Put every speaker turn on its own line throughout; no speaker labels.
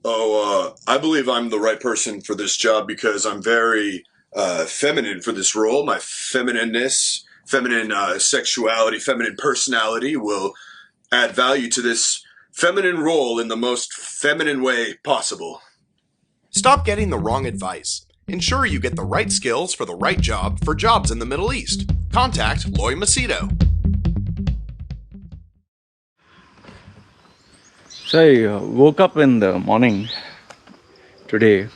I believe I'm the right person for this job because I'm very feminine for this role. My feminineness, feminine sexuality, feminine personality will add value to this feminine role in the most feminine way possible.
Stop getting the wrong advice. Ensure you get the right skills for the right job for jobs in the Middle East. Contact Loy Machedo.
So I woke up in the morning today,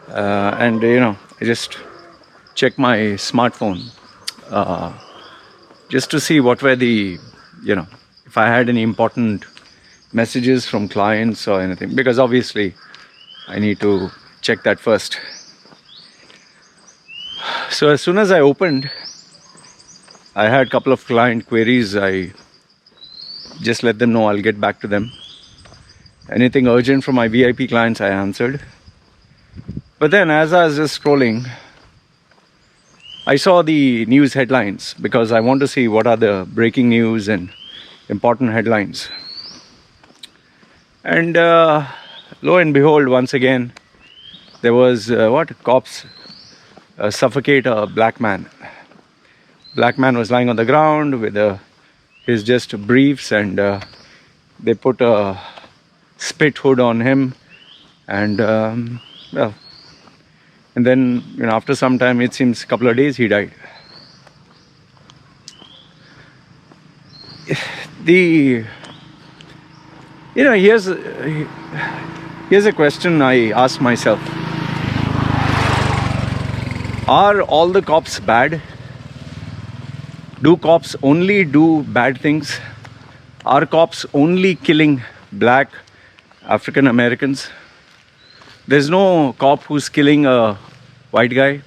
and I just checked my smartphone just to see what were the, if I had any important messages from clients or anything, because obviously I need to check that first. So as soon as I opened, I had a couple of client queries. I just let them know I'll get back to them. Anything urgent from my VIP clients, I answered. But then as I was just scrolling, I saw the news headlines because I want to see what are the breaking news and important headlines. And lo and behold, once again, there was cops suffocate a black man. Black man was lying on the ground with his just briefs, and they put a spit hood on him, and and then after some time, it seems a couple of days, he died. Here's a question I ask myself: are all the cops bad? Do cops only do bad things? Are cops only killing black African Americans? There's no cop who's killing a white guy.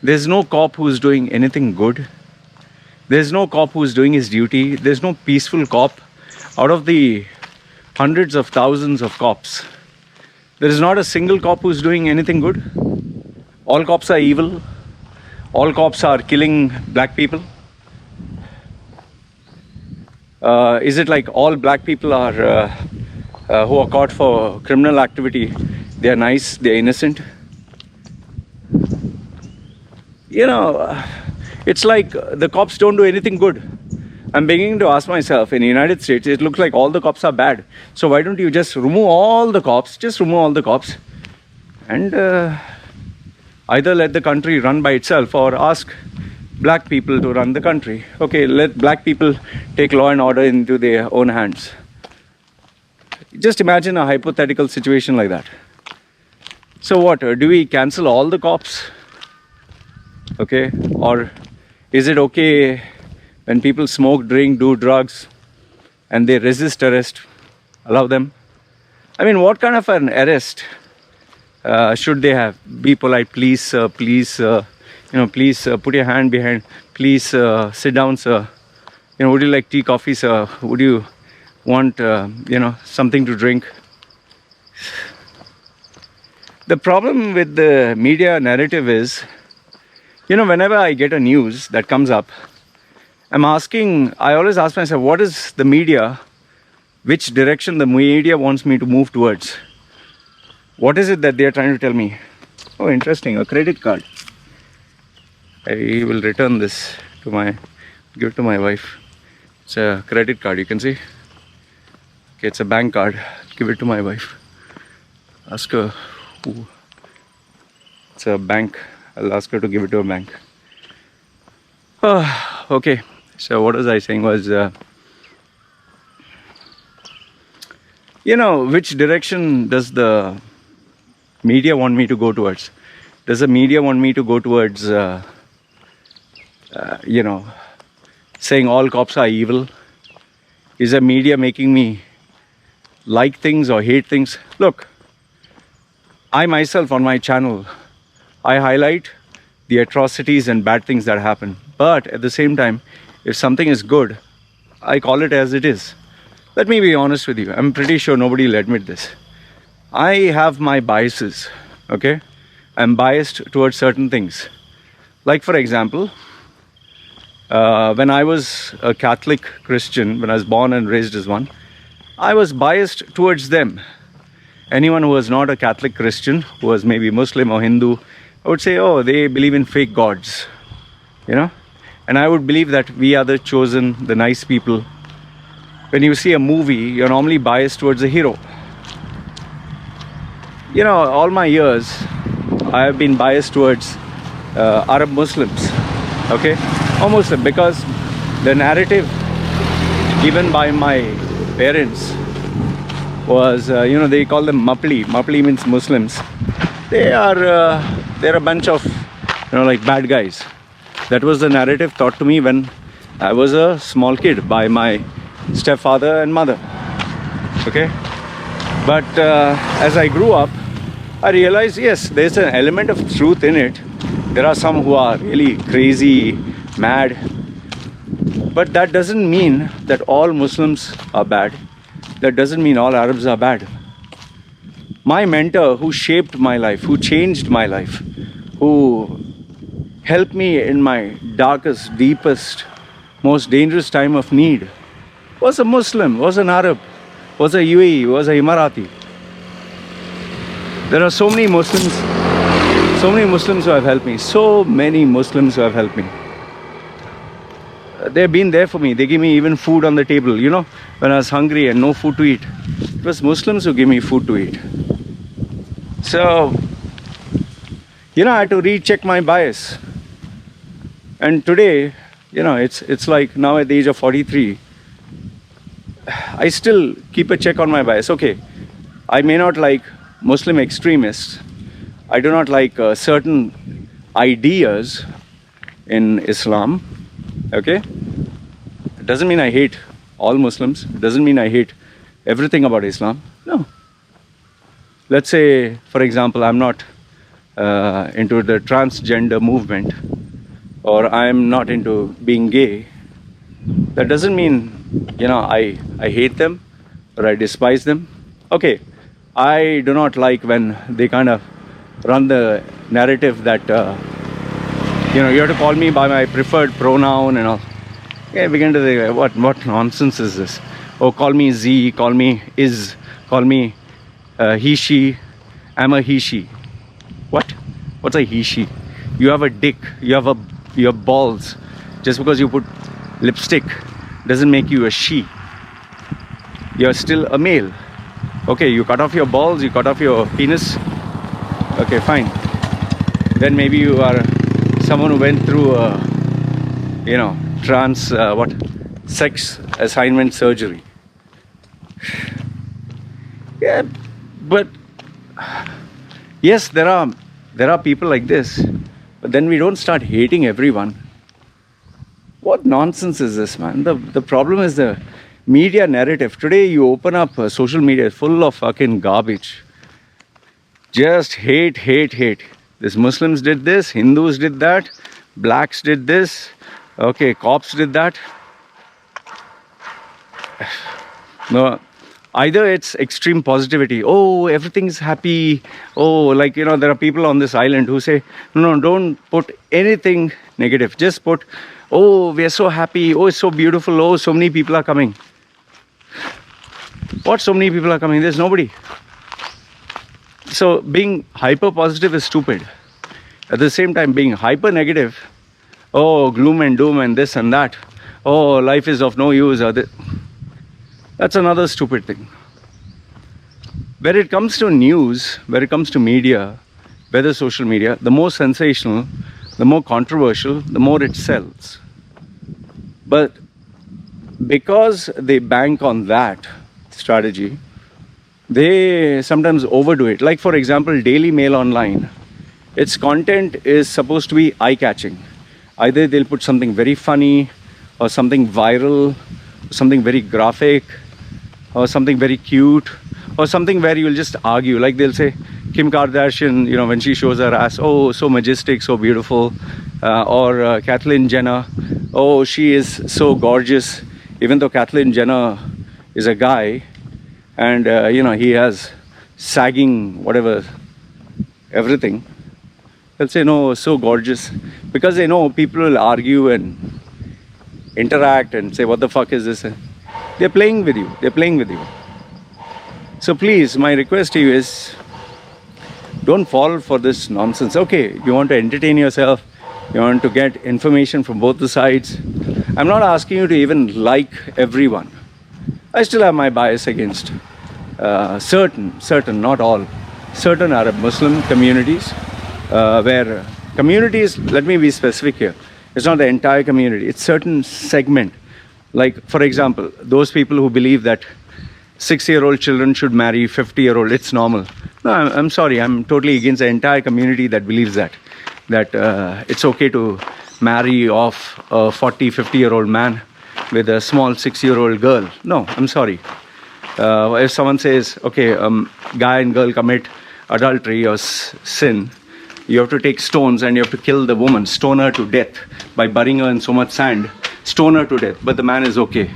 There's no cop who's doing anything good. There's no cop who's doing his duty. There's no peaceful cop. Out of the hundreds of thousands of cops, there is not a single cop who's doing anything good. All cops are evil. All cops are killing black people. Is it like all black people are who are caught for criminal activity, they are nice, they are innocent? It's like the cops don't do anything good. I'm beginning to ask myself, in the United States, it looks like all the cops are bad. So why don't you just remove all the cops, and either let the country run by itself or ask black people to run the country. Okay, let black people take law and order into their own hands. Just imagine a hypothetical situation like that. So what, do we cancel all the cops? Okay, or is it okay when people smoke, drink, do drugs, and they resist arrest, allow them? I mean, what kind of an arrest should they have? Be polite, please, sir, please, please put your hand behind, please sit down, sir. Would you like tea, coffee, sir? Would you want, something to drink? The problem with the media narrative is, whenever I get a news that comes up, I always ask myself, what is the media, which direction the media wants me to move towards? What is it that they are trying to tell me? Oh, interesting, a credit card. I will return this give it to my wife. It's a credit card, you can see. Okay, it's a bank card. Give it to my wife. Ask her. It's a bank. I'll ask her to give it to a bank. Okay. So what was I saying was, which direction does the media want me to go towards? Does the media want me to go towards, saying all cops are evil? Is the media making me like things or hate things? Look, I myself on my channel, I highlight the atrocities and bad things that happen. But at the same time, if something is good, I call it as it is. Let me be honest with you. I'm pretty sure nobody will admit this. I have my biases, okay? I'm biased towards certain things. Like, for example, when I was a Catholic Christian, when I was born and raised as one, I was biased towards them. anyone who was not a Catholic Christian, who was maybe Muslim or Hindu, I would say, oh, they believe in fake gods, you know. And I would believe that we are the chosen, the nice people. When you see a movie, you're normally biased towards the hero. You know, all my years, I have been biased towards Arab Muslims, okay, or Muslim, because the narrative given by my parents was, you know, they call them Mapli. Mapli means Muslims. They're a bunch of, you know, like bad guys. That was the narrative taught to me when I was a small kid by my stepfather and mother, okay. But as I grew up, I realized, yes, there's an element of truth in it. There are some who are really crazy, mad, but that doesn't mean that all Muslims are bad. That doesn't mean all Arabs are bad. My mentor, who shaped my life, who changed my life, who helped me in my darkest, deepest, most dangerous time of need, was a Muslim, was an Arab, was a UAE, was a Emirati. There are so many Muslims who have helped me, so many Muslims who have helped me. They've been there for me. They give me even food on the table, you know, when I was hungry and no food to eat. It was Muslims who gave me food to eat. So, you know, I had to recheck my bias. And today, you know, it's like now at the age of 43, I still keep a check on my bias. Okay, I may not like Muslim extremists. I do not like certain ideas in Islam. Okay? It doesn't mean I hate all Muslims. It doesn't mean I hate everything about Islam. No. Let's say, for example, I'm not into the transgender movement, or I'm not into being gay. That doesn't mean, you know, I hate them or I despise them. Okay, I do not like when they kind of run the narrative that, you know, you have to call me by my preferred pronoun and all. Yeah, I begin to think, what nonsense is this? Oh, call me Z, call me is, call me he, she. I'm a he, she. What? What's a he, she? You have a dick, you have balls. Just because you put lipstick doesn't make you a she. You're still a male. Okay, you cut off your balls, you cut off your penis. Okay, fine. Then maybe you are someone who went through you know, sex assignment surgery. Yeah, but yes, there are people like this, but then we don't start hating everyone. What nonsense is this, man? The problem is the media narrative. Today you open up social media, it's full of fucking garbage. Just hate. This Muslims did this, Hindus did that, blacks did this, okay, cops did that. No, either it's extreme positivity. Oh, everything's happy. Oh, like, you know, there are people on this island who say, no, don't put anything negative. Just put, oh, we are so happy. Oh, it's so beautiful. Oh, so many people are coming. What, so many people are coming? There's nobody. So being hyper positive is stupid. At the same time, being hyper negative, oh, gloom and doom and this and that. Oh, life is of no use. That's another stupid thing. Where it comes to news, where it comes to media, whether social media, the more sensational, the more controversial, the more it sells. But because they bank on that strategy, they sometimes overdo it. Like, for example, Daily Mail Online, its content is supposed to be eye-catching. Either they'll put something very funny, or something viral, something very graphic, or something very cute, or something where you'll just argue. Like they'll say, Kim Kardashian, you know, when she shows her ass, oh, so majestic, so beautiful. Or Kathleen Jenner, oh, she is so gorgeous. Even though Kathleen Jenner is a guy, and you know, he has sagging whatever, everything. They'll say, no, so gorgeous. Because they know people will argue and interact and say, what the fuck is this? They're playing with you. So please, my request to you is don't fall for this nonsense. Okay, you want to entertain yourself, you want to get information from both the sides. I'm not asking you to even like everyone. I still have my bias against certain, not all, certain Arab Muslim communities, where communities, let me be specific here, it's not the entire community, it's certain segment. Like, for example, those people who believe that 6-year-old children should marry 50-year-old, it's normal. No, I'm sorry, I'm totally against the entire community that believes that it's okay to marry off a 50-year-old man with a small 6-year-old girl. No, I'm sorry. If someone says, okay, guy and girl commit adultery or sin, you have to take stones and you have to kill the woman, stone her to death by burying her in so much sand, stone her to death. But the man is okay.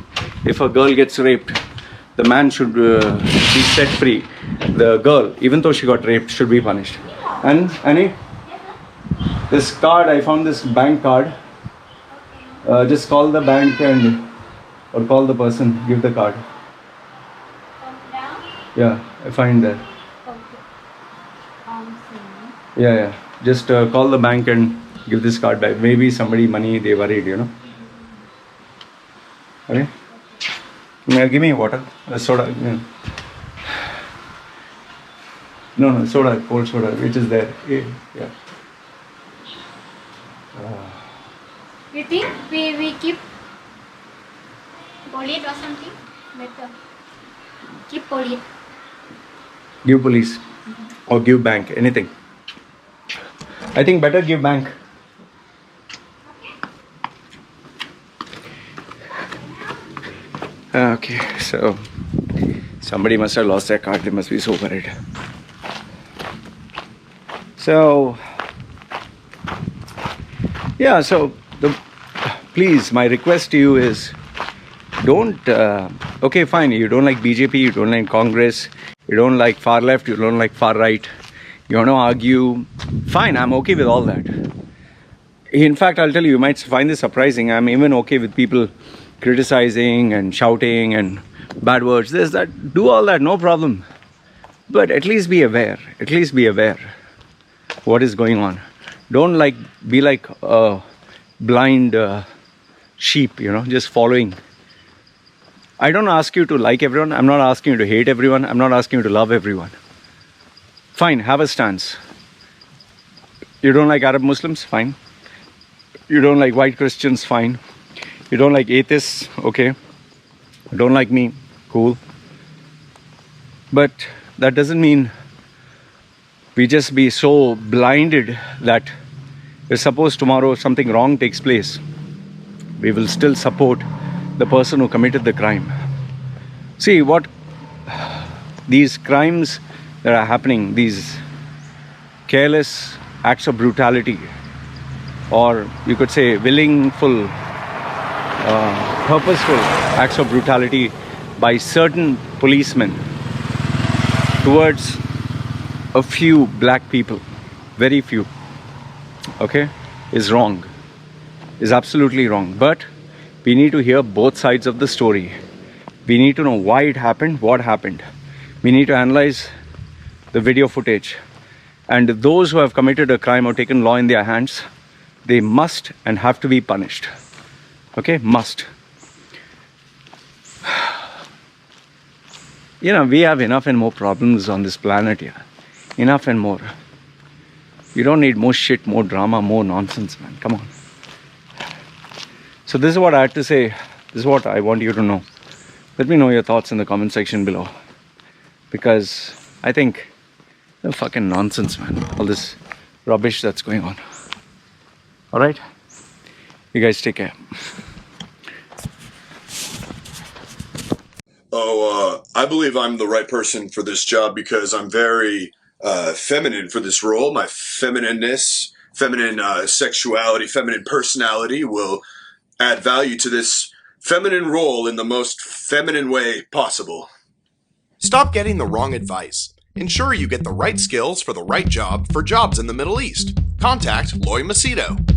If a girl gets raped, the man should be set free. The girl, even though she got raped, should be punished. And Annie, this card, I found this bank card. Just call the bank or call the person, give the card. Yeah, I find that. Yeah. Just call the bank and give this card back. Maybe somebody money they worried, you know. Okay. Give me water, soda. Yeah. No, soda, cold soda, which is there. Yeah.
You think we keep police or something? Better. Keep police.
Give police or give bank, anything. I think better give bank. Okay, so somebody must have lost their card. They must be so worried. So, yeah, so please, my request to you is don't, okay, fine, you don't like BJP, you don't like Congress, you don't like far left, you don't like far right, you want to argue, fine, I'm okay with all that. In fact, I'll tell you, you might find this surprising, I'm even okay with people criticizing and shouting and bad words, this, that, do all that, no problem. But at least be aware what is going on. Don't be like a blind sheep, you know, just following. I don't ask you to like everyone, I'm not asking you to hate everyone, I'm not asking you to love everyone. Fine, have a stance. You don't like Arab Muslims? Fine. You don't like white Christians? Fine. You don't like atheists? Okay. You don't like me? Cool. But that doesn't mean we just be so blinded that if suppose tomorrow something wrong takes place, we will still support the person who committed the crime. See what these crimes that are happening, these careless acts of brutality, or you could say willful, purposeful acts of brutality by certain policemen towards a few black people, very few, okay, is wrong, is absolutely wrong. But we need to hear both sides of the story. We need to know why it happened, what happened. We need to analyze the video footage. And those who have committed a crime or taken law in their hands, they must and have to be punished. Okay, must. You know, we have enough and more problems on this planet here. Enough and more. You don't need more shit, more drama, more nonsense, man. Come on. So this is what I had to say. This is what I want you to know. Let me know your thoughts in the comment section below. Because I think they're fucking nonsense, man. All this rubbish that's going on. Alright? You guys take care.
I believe I'm the right person for this job because I'm very feminine for this role. My feminineness, feminine sexuality, feminine personality will add value to this feminine role in the most feminine way possible.
Stop getting the wrong advice. Ensure you get the right skills for the right job for jobs in the Middle East. Contact Loy Machedo.